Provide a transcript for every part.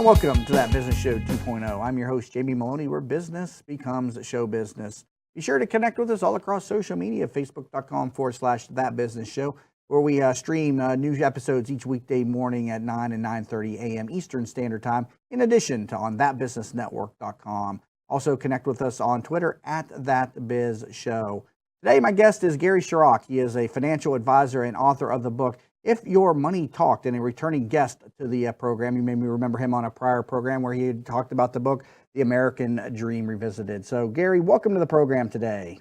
welcome to That Business Show 2.0. I'm your host, Jamie Maloney, where business becomes show business. Be sure to connect with us all across social media, facebook.com/That Business Show, where we stream new episodes each weekday morning at 9 and 9:30 a.m. Eastern Standard Time, in addition to on thatbusinessnetwork.com. Also connect with us on Twitter at ThatBizShow. Today, my guest is Gary Sirak. He is a financial advisor and author of the book, If Your Money Talked, and a returning guest to the program. You may remember him on a prior program where he had talked about the book, The American Dream Revisited. So, Gary, welcome to the program today.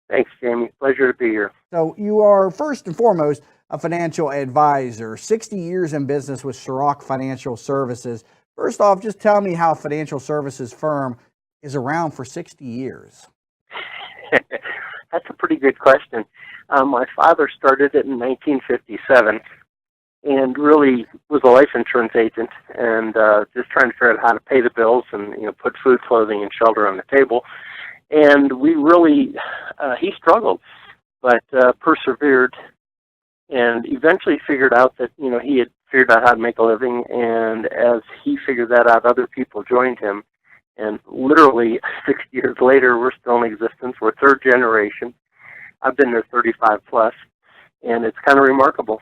Thanks, Jamie. Pleasure to be here. So you are, first and foremost, a financial advisor, 60 years in business with Sirak Financial Services. First off, just tell me how a financial services firm is around for 60 years. That's a pretty good question. My father started it in 1957 and really was a life insurance agent and just trying to figure out how to pay the bills and put food, clothing, and shelter on the table. And we really, he struggled, but persevered and eventually figured out that, he had figured out how to make a living. And as he figured that out, other people joined him. And literally 60 years later, we're still in existence. We're third generation. I've been there 35 plus, and it's kind of remarkable.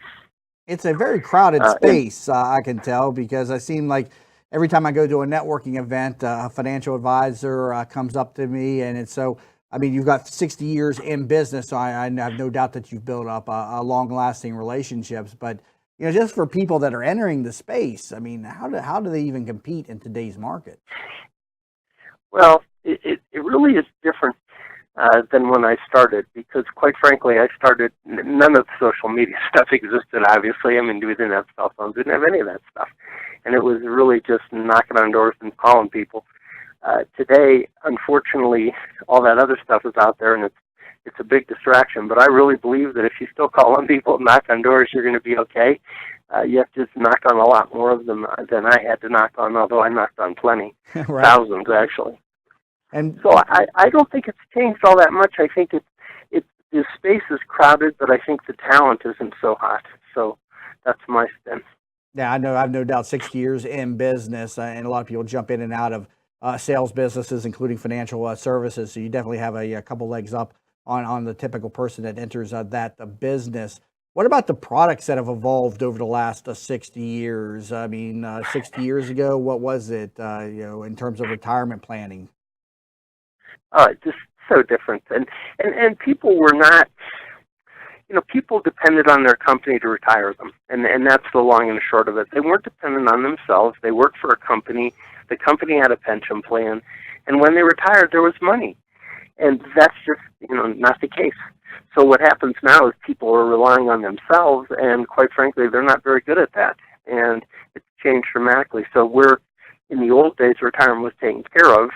It's a very crowded space, I can tell, because I seem like every time I go to a networking event, a financial advisor comes up to me, and it's so, you've got 60 years in business, so I have no doubt that you've built up a long-lasting relationships. But, just for people that are entering the space, how do they even compete in today's market? Well, it really is different than when I started, because quite frankly, I started, none of the social media stuff existed, obviously. We didn't have cell phones, we didn't have any of that stuff. And it was really just knocking on doors and calling people. Today, unfortunately, all that other stuff is out there, and it's a big distraction. But I really believe that if you still call on people and knock on doors, you're going to be okay. You have to just knock on a lot more of them than I had to knock on, although I knocked on plenty, right. Thousands actually. And so I don't think it's changed all that much. I think the space is crowded, but I think the talent isn't so hot. So that's my spin. Yeah, I know. I've no doubt 60 years in business, and a lot of people jump in and out of sales businesses, including financial services. So you definitely have a couple legs up on the typical person that enters that business. What about the products that have evolved over the last 60 years? 60 years ago, what was it, in terms of retirement planning? Just so different. And people were not, people depended on their company to retire them. And that's the long and the short of it. They weren't dependent on themselves. They worked for a company. The company had a pension plan. And when they retired, there was money. And that's just, not the case. So what happens now is people are relying on themselves, and quite frankly, they're not very good at that. And it's changed dramatically. So in the old days, retirement was taken care of.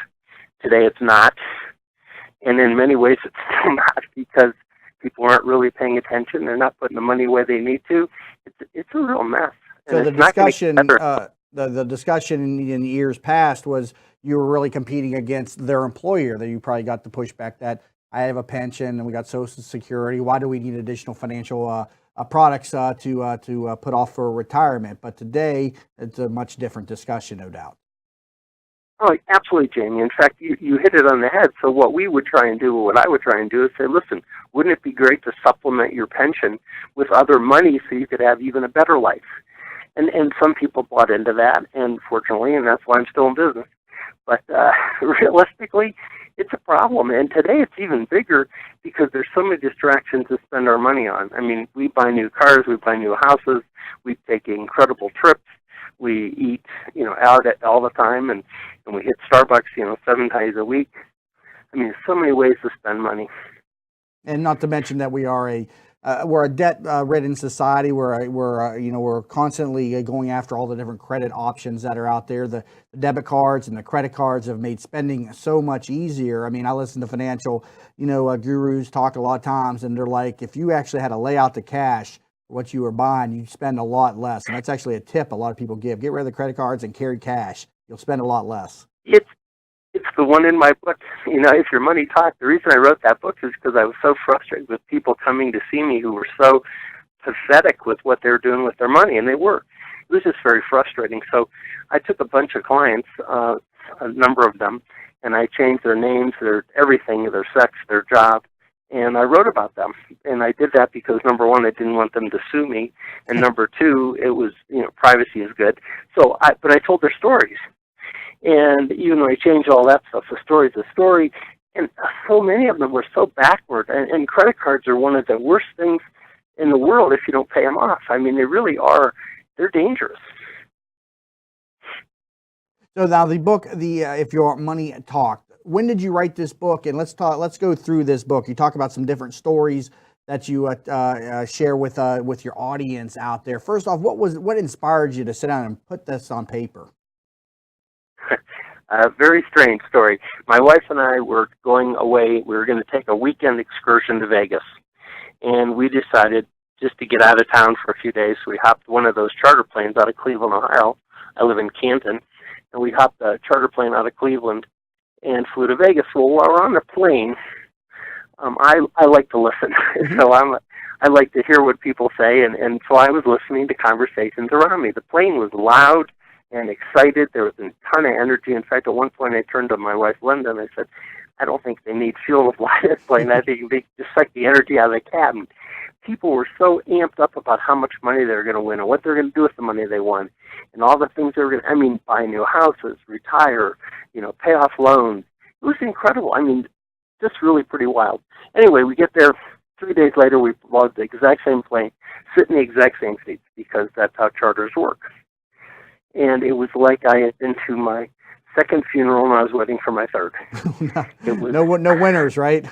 Today it's not. And in many ways, it's still not, because people aren't really paying attention. They're not putting the money where they need to. It's a real mess. So the discussion, the discussion in years past was you were really competing against their employer. That you probably got the pushback that I have a pension and we got Social Security. Why do we need additional financial products to put off for retirement? But today it's a much different discussion, no doubt. Oh, absolutely, Jamie. In fact, you hit it on the head. So what I would try and do is say, listen, wouldn't it be great to supplement your pension with other money so you could have even a better life? And some people bought into that, and fortunately, and that's why I'm still in business. But realistically, it's a problem. And today it's even bigger because there's so many distractions to spend our money on. We buy new cars, we buy new houses, we take incredible trips. We eat, out all the time, and we hit Starbucks, 7 times a week. There's so many ways to spend money. And not to mention that we're a debt-ridden society. We're constantly going after all the different credit options that are out there. The debit cards and the credit cards have made spending so much easier. I listen to financial, gurus talk a lot of times, and they're like, if you actually had to lay out the cash what you were buying, you spend a lot less. And that's actually a tip a lot of people give. Get rid of the credit cards and carry cash. You'll spend a lot less. It's the one in my book. If your money talks, the reason I wrote that book is because I was so frustrated with people coming to see me who were so pathetic with what they were doing with their money, and they were. It was just very frustrating. So I took a bunch of clients, a number of them, and I changed their names, their everything, their sex, their job, and I wrote about them. And I did that because, number one, I didn't want them to sue me, and number two, it was, privacy is good. But I told their stories. And even though I changed all that stuff, the story's a story, and so many of them were so backward. And credit cards are one of the worst things in the world if you don't pay them off. I mean, they really are. They're dangerous. So now the book, If Your Money Talked, when did you write this book? And let's go through this book. You talk about some different stories that you share with your audience out there. First off, what inspired you to sit down and put this on paper? A very strange story. My wife and I were going away. We were going to take a weekend excursion to Vegas. And we decided just to get out of town for a few days. So we hopped one of those charter planes out of Cleveland, Ohio. I live in Canton. And we hopped a charter plane out of Cleveland and flew to Vegas. Well, while we're on the plane, I like to listen. So I like to hear what people say. And so I was listening to conversations around me. The plane was loud and excited. There was a ton of energy. In fact, at one point I turned to my wife, Linda, and I said, I don't think they need fuel to fly this plane. I think they just suck the energy out of the cabin. People were so amped up about how much money they were going to win and what they're going to do with the money they won and all the things they were going to, buy new houses, retire, pay off loans. It was incredible. Just really pretty wild. Anyway, we get there 3 days later, we load the exact same plane, sit in the exact same seats because that's how charters work. And it was like I had been to my second funeral and I was waiting for my third. It was, no winners, right?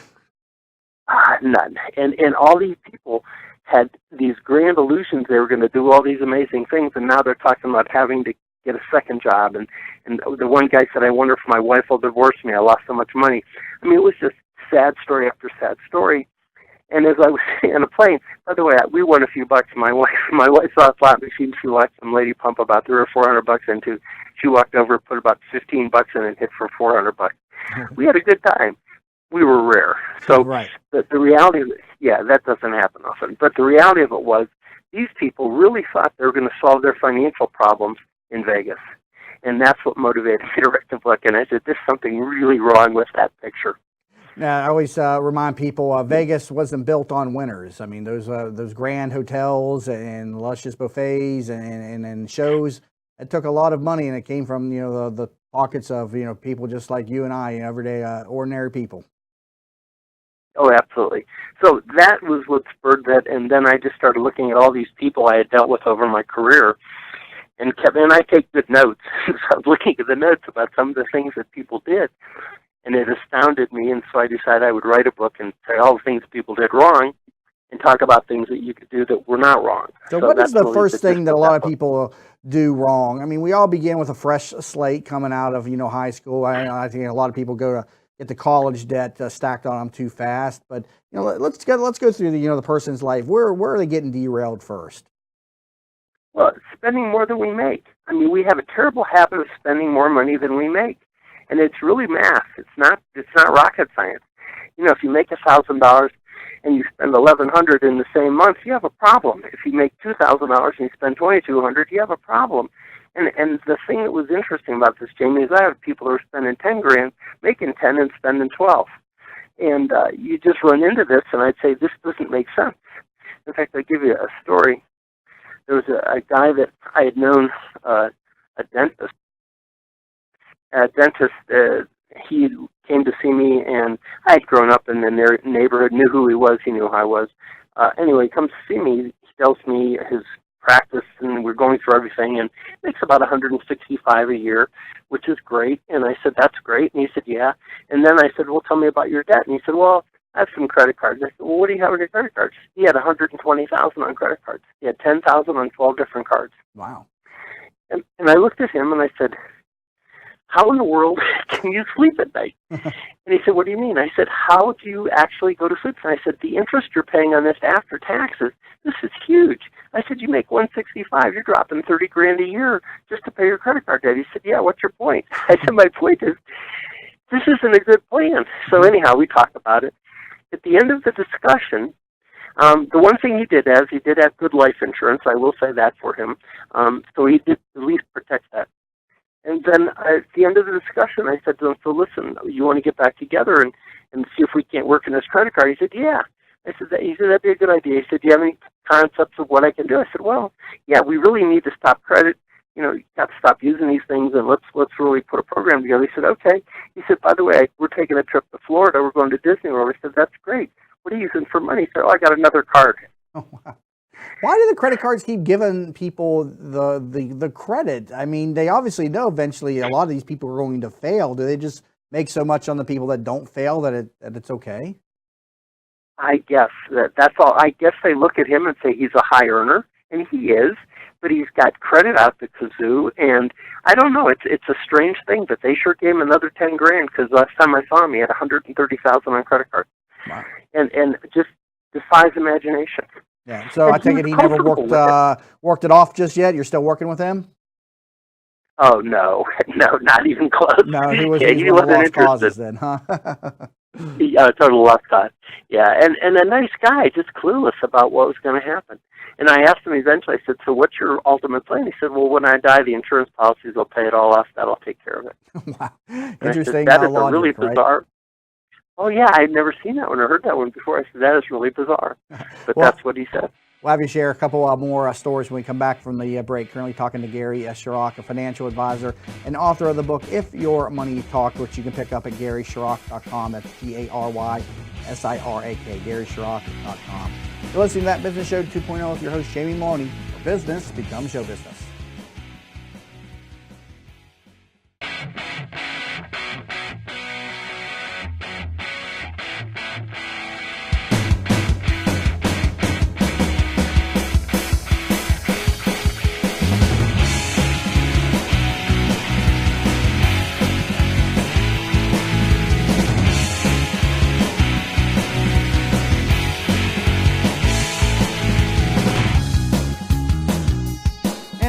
None. And all these people had these grand illusions they were going to do all these amazing things, and now they're talking about having to get a second job. And the one guy said, I wonder if my wife will divorce me. I lost so much money. It was just sad story after sad story. And as I was in a plane, by the way, we won a few bucks. My wife saw a slot machine. She watched some lady pump about $300 or $400 into. She walked over, put about $15 in, and hit for $400. We had a good time. We were rare. So right. the reality of it, that doesn't happen often. But the reality of it was, these people really thought they were going to solve their financial problems in Vegas. And that's what motivated me to write the book. And I said, there's something really wrong with that picture. Now, I always remind people, Vegas wasn't built on winners. Those grand hotels and luscious buffets and shows, it took a lot of money, and it came from the pockets of people just like you and I, everyday ordinary people. Oh, absolutely. So that was what spurred that, and then I just started looking at all these people I had dealt with over my career, and I take good notes. So I was looking at the notes about some of the things that people did, and it astounded me, and so I decided I would write a book and say all the things people did wrong and talk about things that you could do that were not wrong. So what is the first thing that a lot of people do wrong? We all begin with a fresh slate coming out of, high school. I think a lot of people go to get the college debt stacked on them too fast. But, let's go through the person's life. Where are they getting derailed first? Well, spending more than we make. We have a terrible habit of spending more money than we make. And it's really math. It's not rocket science. If you make $1,000 and you spend $1,100 in the same month, you have a problem. If you make $2,000 and you spend $2,200, you have a problem. And the thing that was interesting about this, Jamie, is I have people who are spending $10,000, making 10, and spending 12. And you just run into this, and I'd say this doesn't make sense. In fact, I'll give you a story. There was a guy that I had known, a dentist. He came to see me, and I had grown up in the neighborhood, knew who he was, he knew who I was. Anyway, he comes to see me, he tells me his practice, and we're going through everything, and it makes about $165 a year, which is great. And I said, that's great. And he said, yeah. And then I said, well, tell me about your debt. And he said, well, I have some credit cards. I said, well, what do you have on your credit cards? He had $120,000 on credit cards. He had $10,000 on 12 different cards. Wow. And I looked at him and I said, how in the world can you sleep at night? And he said, what do you mean? I said, how do you actually go to sleep? And I said, the interest you're paying on this after taxes, this is huge. I said, you make $165, you're dropping $30,000 a year just to pay your credit card debt. He said, yeah, what's your point? I said, my point is, this isn't a good plan. So anyhow, we talked about it. At the end of the discussion, The one thing he did have good life insurance. I will say that for him. So he did at least protect that. And then at the end of the discussion, I said to him, so listen, you want to get back together and see if we can't work in this credit card? He said, yeah. He said, that'd be a good idea. He said, do you have any concepts of what I can do? I said, well, yeah, we really need to stop credit. You got to stop using these things, and let's really put a program together. He said, okay. He said, by the way, we're taking a trip to Florida. We're going to Disney World. I said, that's great. What are you using for money? He said, I got another card. Oh, wow. Why do the credit cards keep giving people the credit? I mean, they obviously know eventually a lot of these people are going to fail. Do they just make so much on the people that don't fail that it's okay? I guess that's all. I guess they look at him and say he's a high earner, and he is, but he's got credit out the kazoo, and I don't know. It's a strange thing, but they sure gave him another $10,000 because last time I saw him, he had $130,000 on credit card. Wow. And just defies imagination. Yeah. So I take it he never worked it off just yet. You're still working with him? Oh no, not even close. No, he wasn't lost causes then, huh? Total lost cause. Yeah, and a nice guy, just clueless about what was going to happen. And I asked him eventually. I said, "So what's your ultimate plan?" He said, "Well, when I die, the insurance policies will pay it all off. That'll take care of it." Wow, interesting. That is a really right? bizarre. Oh yeah, I'd never seen that one or heard that one before. I said, that is really bizarre. But well, that's what he said. We'll have you share a couple more stories when we come back from the break. Currently talking to Gary Sirak, a financial advisor and author of the book, If Your Money Talked, which you can pick up at GarySirak.com. That's GarySirak, GarySirak.com. You're listening to That Business Show 2.0 with your host, Jamie Maloney, where business becomes show business.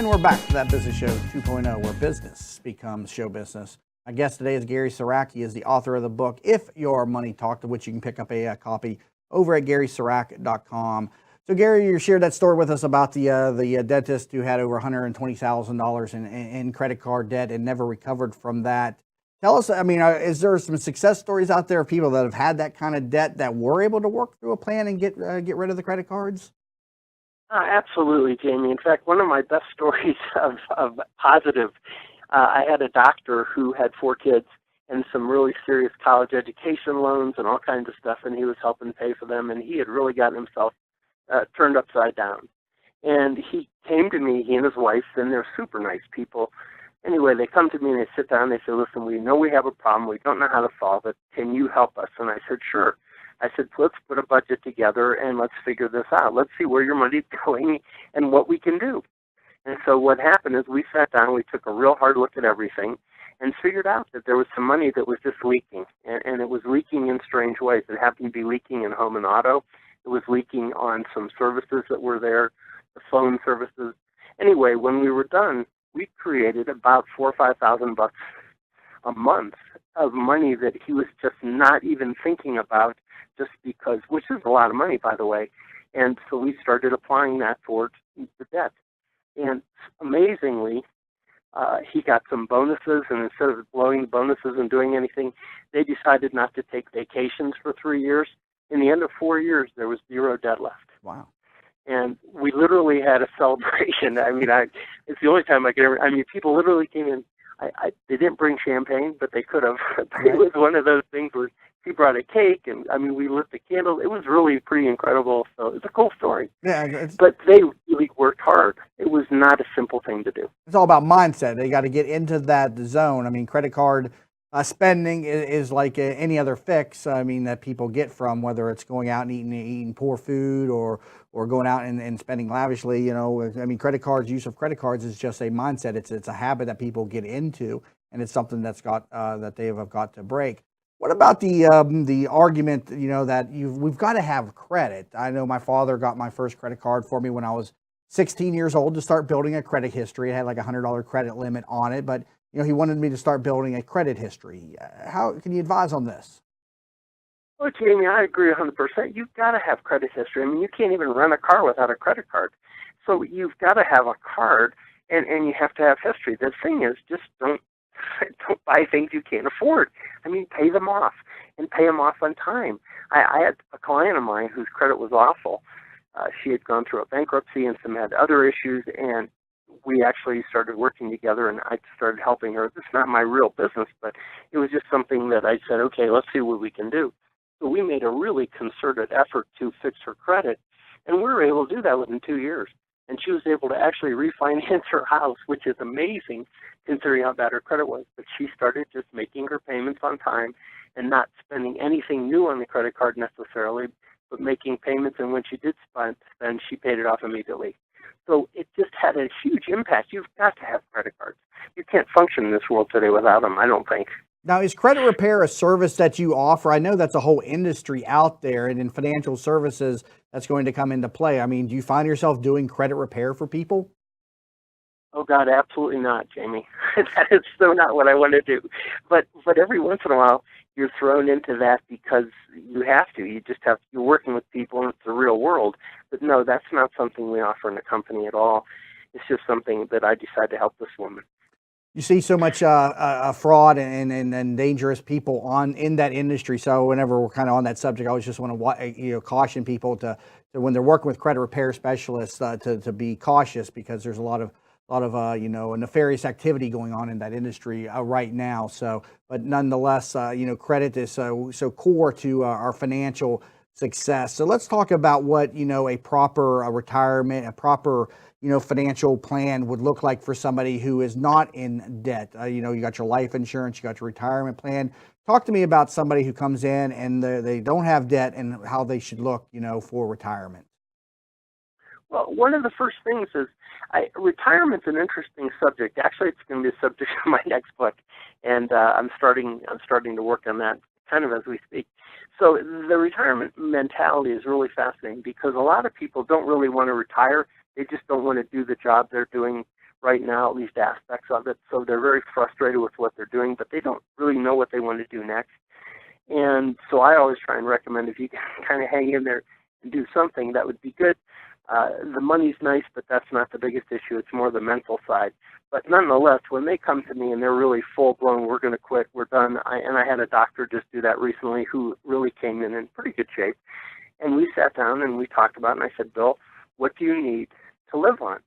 We're back to That Business Show 2.0, where business becomes show business. My guest today is Gary Sirak. He is the author of the book, If Your Money Talked, of which you can pick up a copy over at GarySirak.com. So, Gary, you shared that story with us about the dentist who had over $120,000 in credit card debt and never recovered from that. Tell us, I mean, is there some success stories out there of people that have had that kind of debt that were able to work through a plan and get rid of the credit cards? Absolutely, Jamie. In fact, one of my best stories of positive, I had a doctor who had 4 kids and some really serious college education loans and all kinds of stuff, and he was helping pay for them, and he had really gotten himself turned upside down. And he came to me, he and his wife, and they're super nice people. Anyway, they come to me and they sit down and they say, listen, we know we have a problem. We don't know how to solve it. Can you help us? And I said, sure. I said, let's put a budget together and let's figure this out. Let's see where your money's going and what we can do. And so what happened is we sat down, we took a real hard look at everything and figured out that there was some money that was just leaking. And it was leaking in strange ways. It happened to be leaking in home and auto. It was leaking on some services that were there, the phone services. Anyway, when we were done, we created about $4,000 or $5,000 a month of money that he was just not even thinking about, just because, which is a lot of money, by the way. And so we started applying that towards the debt. And amazingly, he got some bonuses, and instead of blowing the bonuses and doing anything, they decided not to take vacations for 3 years. In the end of 4 years, there was 0 debt left. Wow. And we literally had a celebration. I mean, it's the only time I could ever, I mean, people literally came in. They didn't bring champagne, but they could have. It was one of those things where he brought a cake, and I mean, we lit the candles. It was really pretty incredible. So it's a cool story. Yeah, but they really worked hard. It was not a simple thing to do. It's all about mindset. They got to get into that zone. I mean, credit card spending is like any other fix. I mean, that people get from, whether it's going out and eating poor food or going out and spending lavishly. You know, I mean, use of credit cards is just a mindset. It's a habit that people get into, and it's something that they have got to break. What about the argument, you know, that we've got to have credit? I know my father got my first credit card for me when I was 16 years old to start building a credit history. It had like a $100 credit limit on it, but you know, he wanted me to start building a credit history. How can you advise on this? Well, Jamie, I agree 100%. You've got to have credit history. I mean, you can't even rent a car without a credit card. So you've got to have a card, and you have to have history. The thing is, just don't buy things you can't afford. I mean, pay them off, and pay them off on time. I had a client of mine whose credit was awful. She had gone through a bankruptcy and some had other issues, and we actually started working together, and I started helping her. It's not my real business, but it was just something that I said, okay, let's see what we can do. So we made a really concerted effort to fix her credit, and we were able to do that within 2 years. And she was able to actually refinance her house, which is amazing considering how bad her credit was. But she started just making her payments on time and not spending anything new on the credit card necessarily, but making payments. And when she did spend, she paid it off immediately. So it just had a huge impact. You've got to have credit cards. You can't function in this world today without them, I don't think. Now, is credit repair a service that you offer? I know that's a whole industry out there, and in financial services, that's going to come into play. I mean, do you find yourself doing credit repair for people? Oh, God, absolutely not, Jamie. That is so not what I want to do. But every once in a while, you're thrown into that because you have to. You're working with people, and it's the real world. But no, that's not something we offer in the company at all. It's just something that I decided to help this woman. You see so much fraud and dangerous people in that industry. So whenever we're kind of on that subject, I always just want to caution people to when they're working with credit repair specialists to be cautious, because there's a lot of nefarious activity going on in that industry right now. So, but nonetheless, credit is so core to our financial success. So let's talk about what a proper retirement, a proper financial plan would look like for somebody who is not in debt. You got your life insurance, you got your retirement plan. Talk to me about somebody who comes in and they don't have debt and how they should look, for retirement. Well, one of the first things is retirement's an interesting subject. Actually, it's going to be a subject of my next book, and I'm starting to work on that kind of as we speak. So the retirement mentality is really fascinating because a lot of people don't really want to retire. They just don't want to do the job they're doing right now, at least aspects of it. So they're very frustrated with what they're doing, but they don't really know what they want to do next. And so I always try and recommend if you can kind of hang in there and do something, that would be good. The money's nice, but that's not the biggest issue. It's more the mental side. But nonetheless, when they come to me and they're really full-blown, we're going to quit, we're done, and I had a doctor just do that recently who really came in pretty good shape. And we sat down and we talked about it, and I said, Bill, what do you need to live on?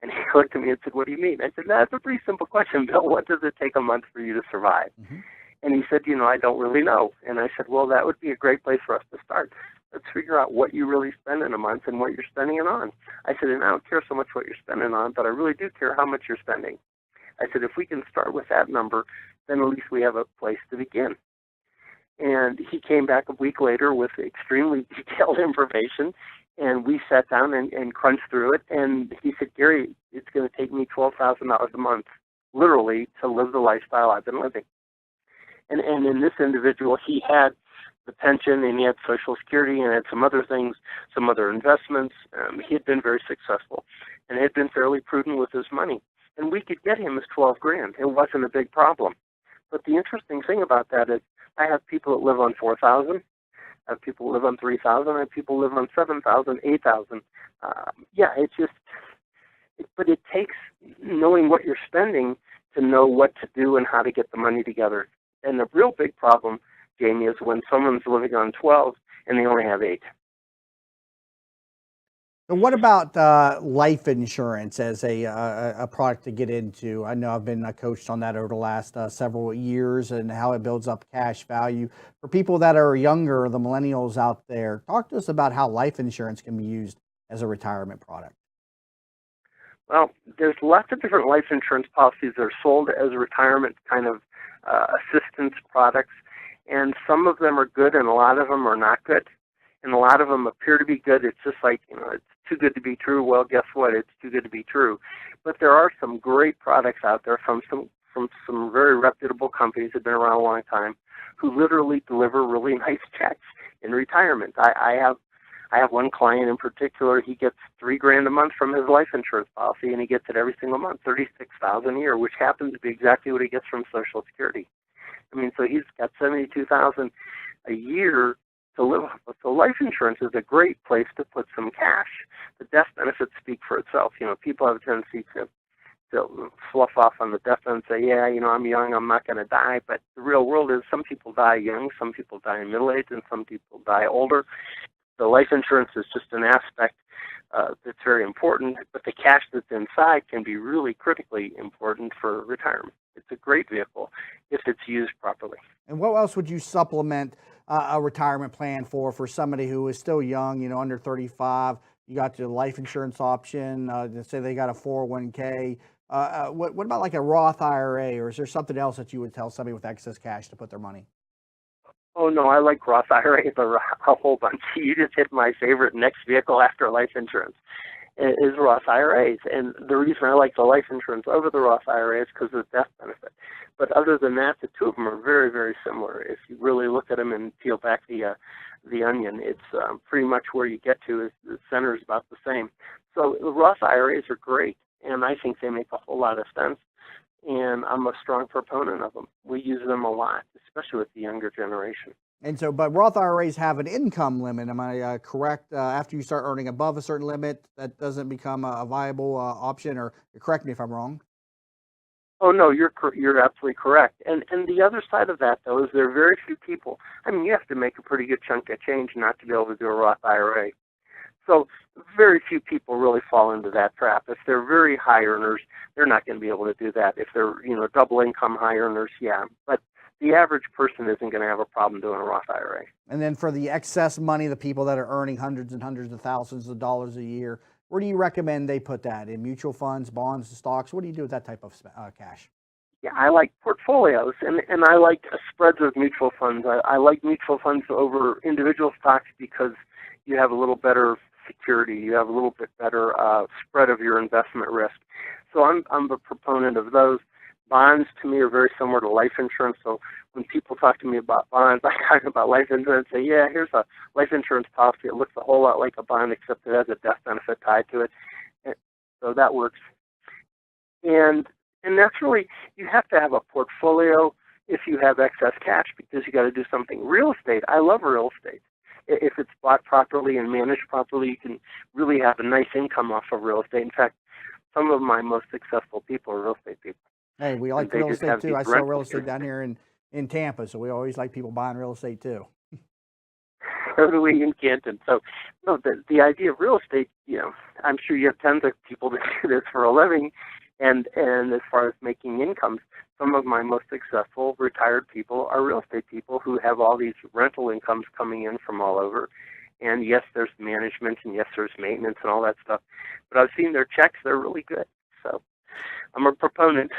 And he looked at me and said, what do you mean? I said, that's a pretty simple question, Bill. What does it take a month for you to survive? Mm-hmm. And he said, I don't really know. And I said, well, that would be a great place for us to start. Let's figure out what you really spend in a month and what you're spending it on. I said, and I don't care so much what you're spending on, but I really do care how much you're spending. I said, if we can start with that number, then at least we have a place to begin. And he came back a week later with extremely detailed information, and we sat down and crunched through it. And he said, Gary, it's going to take me $12,000 a month, literally, to live the lifestyle I've been living. And in this individual, he had the pension, and he had Social Security, and had some other things, some other investments. He had been very successful, and had been fairly prudent with his money. And we could get him his $12,000. It wasn't a big problem. But the interesting thing about that is I have people that live on $4,000. I have people who live on $3,000. I have people who live on $7,000, $8,000. But it takes knowing what you're spending to know what to do and how to get the money together. And the real big problem, Jamie, is when someone's living on 12 and they only have 8. And what about life insurance as a product to get into? I know I've been coached on that over the last several years and how it builds up cash value. For people that are younger, the millennials out there, talk to us about how life insurance can be used as a retirement product. Well, there's lots of different life insurance policies that are sold as retirement kind of assistance products, and some of them are good and a lot of them are not good, and a lot of them appear to be good. It's just like, it's too good to be true. Well, guess what? It's too good to be true. But there are some great products out there from some very reputable companies that have been around a long time who literally deliver really nice checks in retirement. I have one client in particular. He gets $3,000 a month from his life insurance policy, and he gets it every single month, $36,000 a year, which happens to be exactly what he gets from Social Security. I mean, so he's got $72,000 a year to live off of. So life insurance is a great place to put some cash. The death benefits speak for itself. People have a tendency to fluff off on the death and say, yeah, I'm young, I'm not going to die. But the real world is some people die young, some people die in middle age, and some people die older. So life insurance is just an aspect that's very important, but the cash that's inside can be really critically important for retirement. It's a great vehicle if it's used properly. And what else would you supplement a retirement plan for somebody who is still young, under 35? You got your life insurance option. Say they got a 401k. What about like a Roth IRA, or is there something else that you would tell somebody with excess cash to put their money? Oh, no, I like Roth IRAs a whole bunch. You just hit my favorite next vehicle after life insurance is Roth IRAs. And the reason I like the life insurance over the Roth IRA is because of the death benefit. But other than that, the two of them are very, very similar. If you really look at them and peel back the onion, it's pretty much where you get to is the center is about the same. So the Roth IRAs are great, and I think they make a whole lot of sense. And I'm a strong proponent of them. We use them a lot, especially with the younger generation. And so, but Roth IRAs have an income limit. Am I correct? After you start earning above a certain limit, that doesn't become a viable option, or correct me if I'm wrong? Oh, no, you're absolutely correct. And the other side of that, though, is there are very few people. I mean, you have to make a pretty good chunk of change not to be able to do a Roth IRA. So very few people really fall into that trap. If they're very high earners, they're not going to be able to do that. If they're, double income high earners, yeah. But the average person isn't going to have a problem doing a Roth IRA. And then for the excess money, the people that are earning hundreds and hundreds of thousands of dollars a year, where do you recommend they put that? In mutual funds, bonds, stocks? What do you do with that type of cash? Yeah, I like portfolios, and I like spreads of mutual funds. I like mutual funds over individual stocks because you have a little better security. You have a little bit better spread of your investment risk. So I'm a proponent of those. Bonds, to me, are very similar to life insurance. So when people talk to me about bonds, I talk about life insurance and say, yeah, here's a life insurance policy. It looks a whole lot like a bond, except it has a death benefit tied to it. So that works. And that's really, you have to have a portfolio if you have excess cash, because you got to do something. Real estate, I love real estate. If it's bought properly and managed properly, you can really have a nice income off of real estate. In fact, some of my most successful people are real estate people. Hey, we like real estate too. I sell real estate down here in Tampa, so we always like people buying real estate too. So do we in Canton. So, no, the idea of real estate, I'm sure you have tons of people that do this for a living, and as far as making incomes, some of my most successful retired people are real estate people who have all these rental incomes coming in from all over. And yes, there's management, and yes, there's maintenance and all that stuff. But I've seen their checks; they're really good. So I'm a proponent.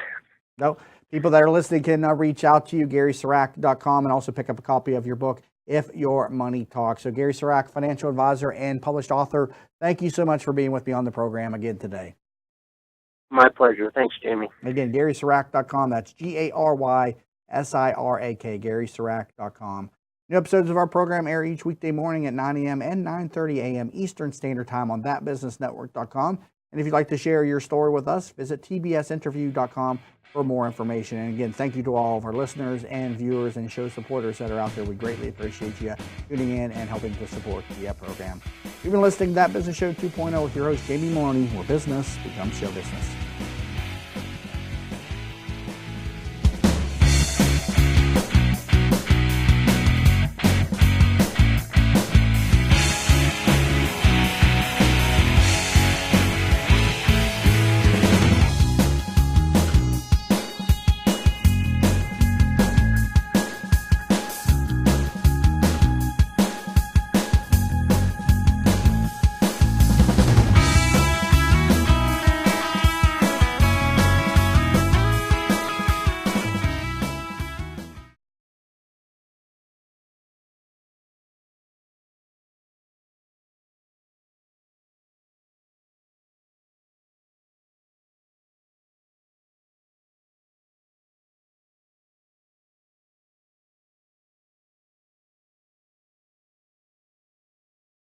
No, people that are listening can reach out to you, GarySirak.com, and also pick up a copy of your book, If Your Money Talks. So Gary Sirak, financial advisor and published author, thank you so much for being with me on the program again today. My pleasure. Thanks, Jamie. Again, GarySirak.com. That's GarySirak, GarySirak.com. New episodes of our program air each weekday morning at 9 a.m. and 9:30 a.m. Eastern Standard Time on thatbusinessnetwork.com. And if you'd like to share your story with us, visit tbsinterview.com for more information. And again, thank you to all of our listeners and viewers and show supporters that are out there. We greatly appreciate you tuning in and helping to support the program. You've been listening to That Business Show 2.0 with your host, Jamie Maloney, where business becomes show business.